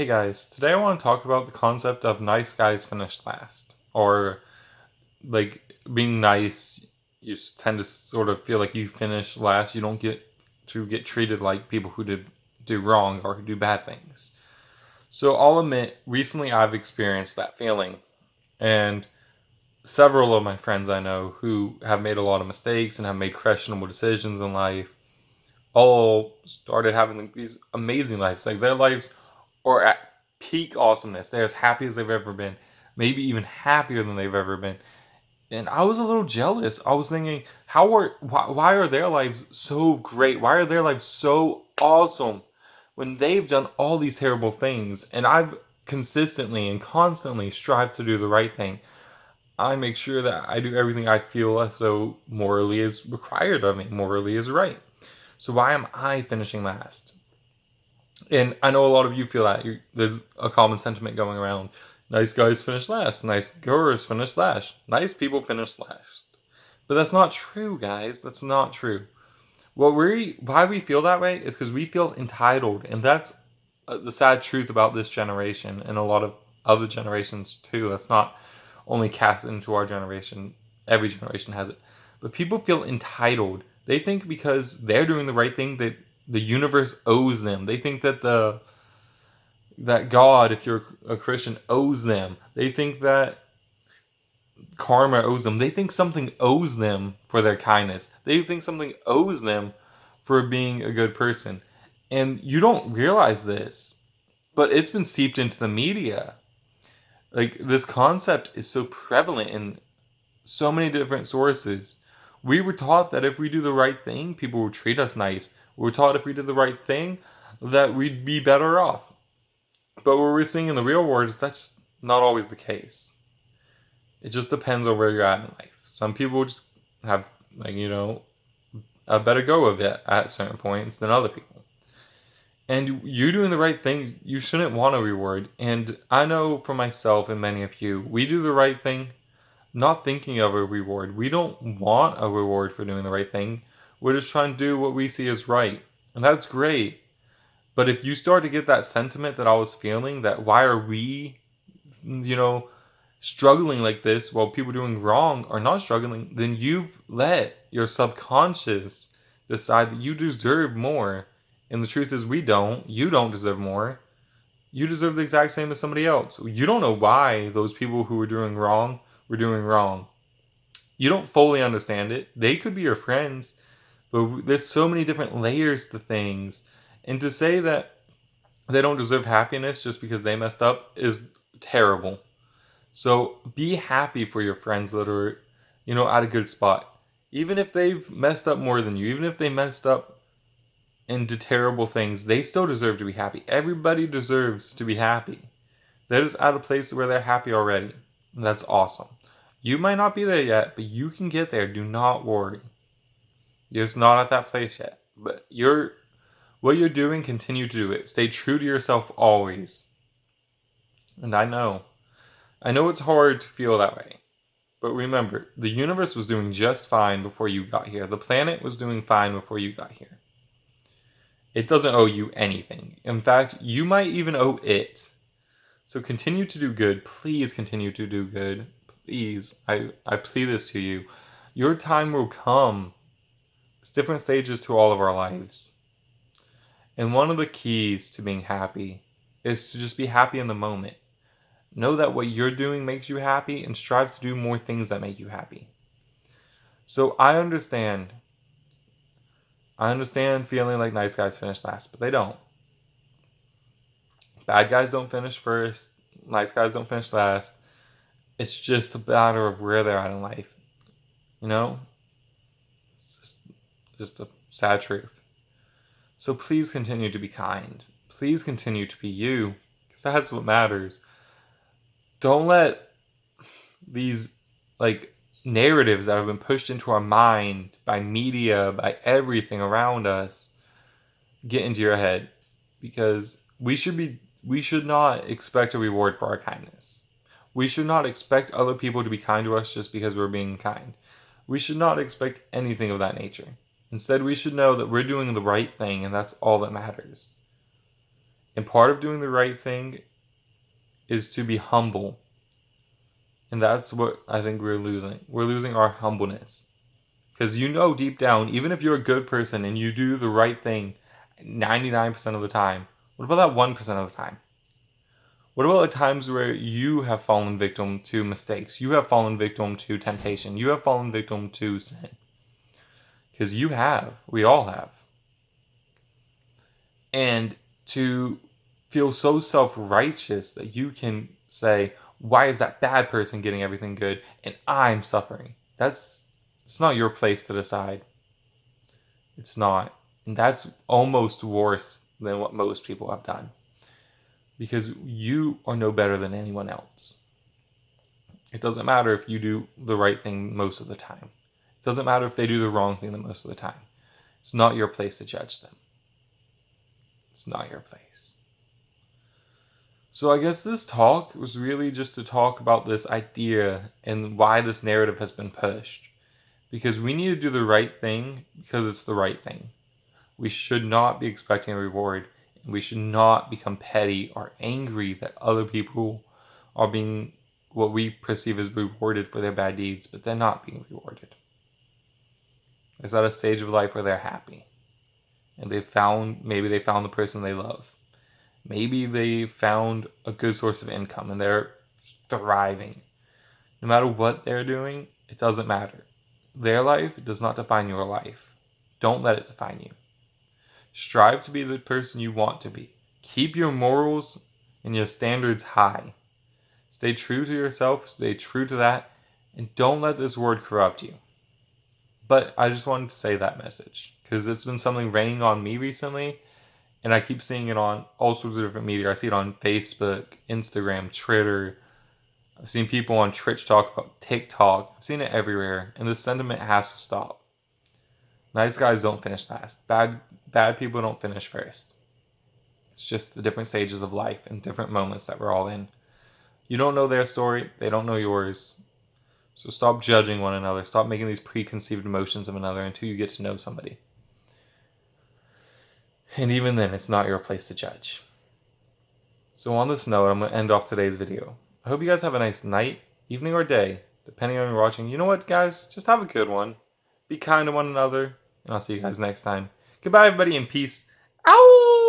Hey guys, today I want to talk about the concept of nice guys finish last. Or, like, being nice, you tend to sort of feel like you finish last. You don't get to get treated like people who do wrong or who do bad things. So I'll admit, recently I've experienced that feeling. And several of my friends I know who have made a lot of mistakes and have made questionable decisions in life all started having these amazing lives. Like their lives are at peak awesomeness. They're as happy as they've ever been, maybe even happier than they've ever been. And I was a little jealous. I was thinking, why are their lives so great? Why are their lives so awesome when they've done all these terrible things? And I've consistently and constantly strived to do the right thing. I make sure that I do everything I feel as though morally is required of me, morally is right. So why am I finishing last? And I know a lot of you feel that. There's a common sentiment going around. Nice guys finish last. Nice girls finish last. Nice people finish last. But that's not true, guys. That's not true. Why we feel that way is because we feel entitled. And that's the sad truth about this generation and a lot of other generations too. That's not only cast into our generation. Every generation has it. But people feel entitled. They think because they're doing the right thing that the universe owes them. They think that God, if you're a Christian, owes them. They think that karma owes them. They think something owes them for their kindness. They think something owes them for being a good person. And you don't realize this, but it's been seeped into the media. Like, this concept is so prevalent in so many different sources. We were taught that if we do the right thing, people will treat us nice. We were taught if we did the right thing, that we'd be better off. But what we're seeing in the real world is that's not always the case. It just depends on where you're at in life. Some people just have, a better go of it at certain points than other people. And you doing the right thing, you shouldn't want a reward. And I know for myself and many of you, we do the right thing not thinking of a reward. We don't want a reward for doing the right thing. We're just trying to do what we see as right. And that's great. But if you start to get that sentiment that I was feeling, that why are we, struggling like this while people doing wrong are not struggling, then you've let your subconscious decide that you deserve more. And the truth is, we don't. You don't deserve more. You deserve the exact same as somebody else. You don't know why those people who were doing wrong were doing wrong. You don't fully understand it. They could be your friends, but there's so many different layers to things. And to say that they don't deserve happiness just because they messed up is terrible. So be happy for your friends that are, at a good spot. Even if they've messed up more than you, even if they messed up and did terrible things, they still deserve to be happy. Everybody deserves to be happy. They're just at a place where they're happy already. And that's awesome. You might not be there yet, but you can get there. Do not worry. You're just not at that place yet. But what you're doing, continue to do it. Stay true to yourself always. And I know it's hard to feel that way. But remember, the universe was doing just fine before you got here. The planet was doing fine before you got here. It doesn't owe you anything. In fact, you might even owe it. So continue to do good. Please continue to do good. Please. I plead this to you. Your time will come. It's different stages to all of our lives. And one of the keys to being happy is to just be happy in the moment. Know that what you're doing makes you happy and strive to do more things that make you happy. So I understand. Feeling like nice guys finish last, but they don't. Bad guys don't finish first. Nice guys don't finish last. It's just a matter of where they're at in life. It's just a sad truth. So please continue to be kind. Please continue to be you, because that's what matters. Don't let these narratives that have been pushed into our mind by media, by everything around us, get into your head, because we should not expect a reward for our kindness. We should not expect other people to be kind to us just because we're being kind. We should not expect anything of that nature. Instead, we should know that we're doing the right thing, and that's all that matters. And part of doing the right thing is to be humble. And that's what I think we're losing. We're losing our humbleness. Because you know deep down, even if you're a good person and you do the right thing 99% of the time, what about that 1% of the time? What about the times where you have fallen victim to mistakes? You have fallen victim to temptation. You have fallen victim to sin. Because you have. We all have. And to feel so self-righteous that you can say, why is that bad person getting everything good and I'm suffering? It's not your place to decide. It's not. And that's almost worse than what most people have done. Because you are no better than anyone else. It doesn't matter if you do the right thing most of the time. It doesn't matter if they do the wrong thing the most of the time. It's not your place to judge them. It's not your place. So I guess this talk was really just to talk about this idea and why this narrative has been pushed. Because we need to do the right thing because it's the right thing. We should not be expecting a reward. And we should not become petty or angry that other people are being what we perceive as rewarded for their bad deeds, but they're not being rewarded. It's at a stage of life where they're happy. And maybe they found the person they love. Maybe they found a good source of income and they're thriving. No matter what they're doing, it doesn't matter. Their life does not define your life. Don't let it define you. Strive to be the person you want to be. Keep your morals and your standards high. Stay true to yourself, stay true to that, and don't let this word corrupt you. But I just wanted to say that message because it's been something weighing on me recently, and I keep seeing it on all sorts of different media. I see it on Facebook, Instagram, Twitter. I've seen people on Twitch talk about TikTok. I've seen it everywhere, and this sentiment has to stop. Nice guys don't finish last. Bad people don't finish first. It's just the different stages of life and different moments that we're all in. You don't know their story. They don't know yours. So stop judging one another. Stop making these preconceived notions of another until you get to know somebody. And even then, it's not your place to judge. So on this note, I'm going to end off today's video. I hope you guys have a nice night, evening, or day, depending on you're watching. You know what, guys? Just have a good one. Be kind to one another. And I'll see you guys next time. Goodbye, everybody, and peace out.